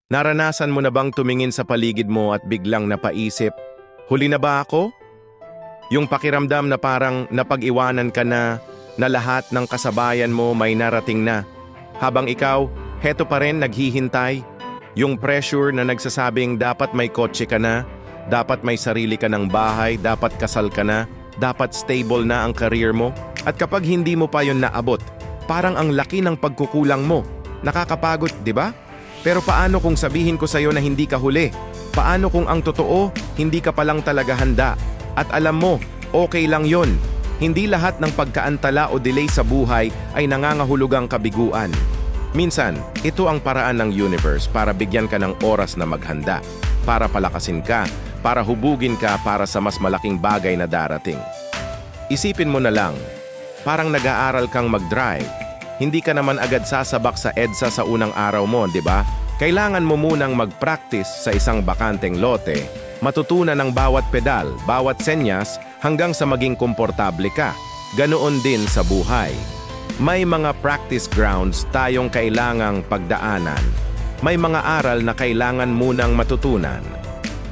Naranasan mo na bang tumingin sa paligid mo at biglang napaisip, huli na ba ako? Yung pakiramdam na parang napag-iwanan ka na lahat ng kasabayan mo may narating na. Habang ikaw, heto pa rin naghihintay. Yung pressure na nagsasabing dapat may kotse ka na, dapat may sarili ka ng bahay, dapat kasal ka na, dapat stable na ang career mo. At kapag hindi mo pa yun naabot, parang ang laki ng pagkukulang mo. Nakakapagod, di ba? Pero paano kung sabihin ko sa'yo na hindi ka huli? Paano kung ang totoo, hindi ka palang talaga handa? At alam mo, okay lang yon. Hindi lahat ng pagkaantala o delay sa buhay ay nangangahulugang kabiguan. Minsan, ito ang paraan ng universe para bigyan ka ng oras na maghanda, para palakasin ka, para hubugin ka para sa mas malaking bagay na darating. Isipin mo na lang, parang nag-aaral kang mag-drive. Hindi ka naman agad sasabak sa EDSA sa unang araw mo, di ba? Kailangan mo munang mag-practice sa isang bakanteng lote, matutunan ang bawat pedal, bawat senyas, hanggang sa maging komportable ka. Ganoon din sa buhay. May mga practice grounds tayong kailangang pagdaanan. May mga aral na kailangan munang matutunan.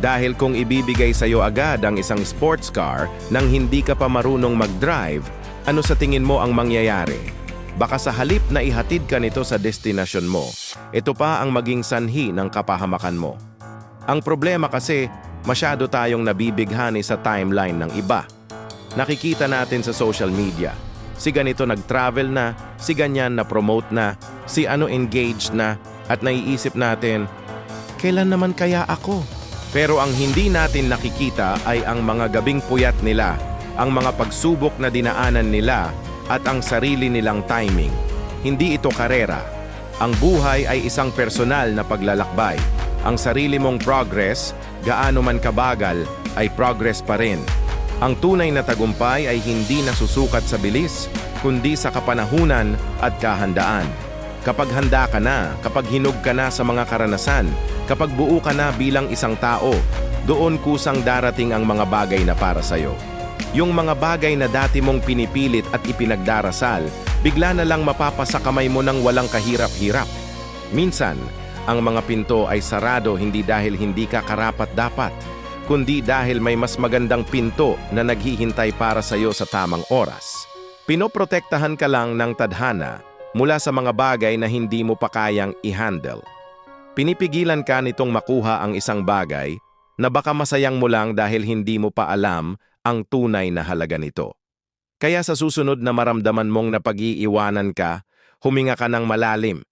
Dahil kung ibibigay sa'yo agad ang isang sports car nang hindi ka pa marunong mag-drive, ano sa tingin mo ang mangyayari? Baka sa halip na ihatid ka nito sa destinasyon mo, ito pa ang maging sanhi ng kapahamakan mo. Ang problema kasi, masyado tayong nabibighani sa timeline ng iba. Nakikita natin sa social media, si ganito nag-travel na, si ganyan na-promote na, si ano engaged na, at naiisip natin, kailan naman kaya ako? Pero ang hindi natin nakikita ay ang mga gabing puyat nila, ang mga pagsubok na dinaanan nila, at ang sarili nilang timing. Hindi ito karera. Ang buhay ay isang personal na paglalakbay. Ang sarili mong progress, gaano man kabagal, ay progress pa rin. Ang tunay na tagumpay ay hindi nasusukat sa bilis, kundi sa kapanahunan at kahandaan. Kapag handa ka na, kapag hinog ka na sa mga karanasan, kapag buo ka na bilang isang tao, doon kusang darating ang mga bagay na para sa'yo. Yung mga bagay na dati mong pinipilit at ipinagdarasal, bigla na lang mapapasa kamay mo ng walang kahirap-hirap. Minsan, ang mga pinto ay sarado hindi dahil hindi ka karapat-dapat, kundi dahil may mas magandang pinto na naghihintay para sa iyo sa tamang oras. Pinoprotektahan ka lang ng tadhana mula sa mga bagay na hindi mo pa kayang i-handle. Pinipigilan ka nitong makuha ang isang bagay na baka masayang mo lang dahil hindi mo pa alam ang tunay na halaga nito. Kaya sa susunod na maramdaman mong napag-iiwanan ka, huminga ka ng malalim.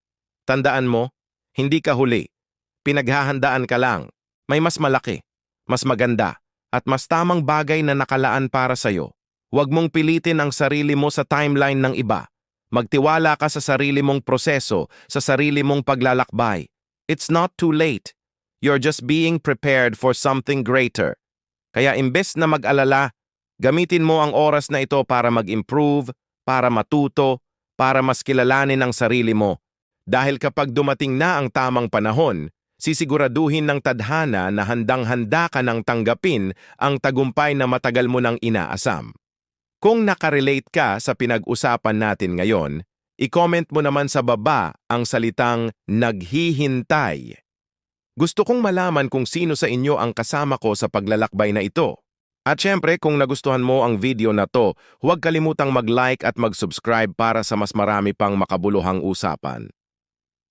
Tandaan mo, hindi ka huli. Pinaghahandaan ka lang. May mas malaki, mas maganda, at mas tamang bagay na nakalaan para sa'yo. Huwag mong pilitin ang sarili mo sa timeline ng iba. Magtiwala ka sa sarili mong proseso, sa sarili mong paglalakbay. It's not too late. You're just being prepared for something greater. Kaya imbes na mag-alala, gamitin mo ang oras na ito para mag-improve, para matuto, para mas kilalanin ang sarili mo. Dahil kapag dumating na ang tamang panahon, sisiguraduhin ng tadhana na handang-handa ka ng tanggapin ang tagumpay na matagal mo nang inaasam. Kung nakarelate ka sa pinag-usapan natin ngayon, i-comment mo naman sa baba ang salitang naghihintay. Gusto kong malaman kung sino sa inyo ang kasama ko sa paglalakbay na ito. At syempre, kung nagustuhan mo ang video na to, huwag kalimutang mag-like at mag-subscribe para sa mas marami pang makabuluhang usapan.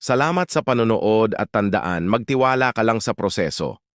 Salamat sa panonood at tandaan, magtiwala ka lang sa proseso.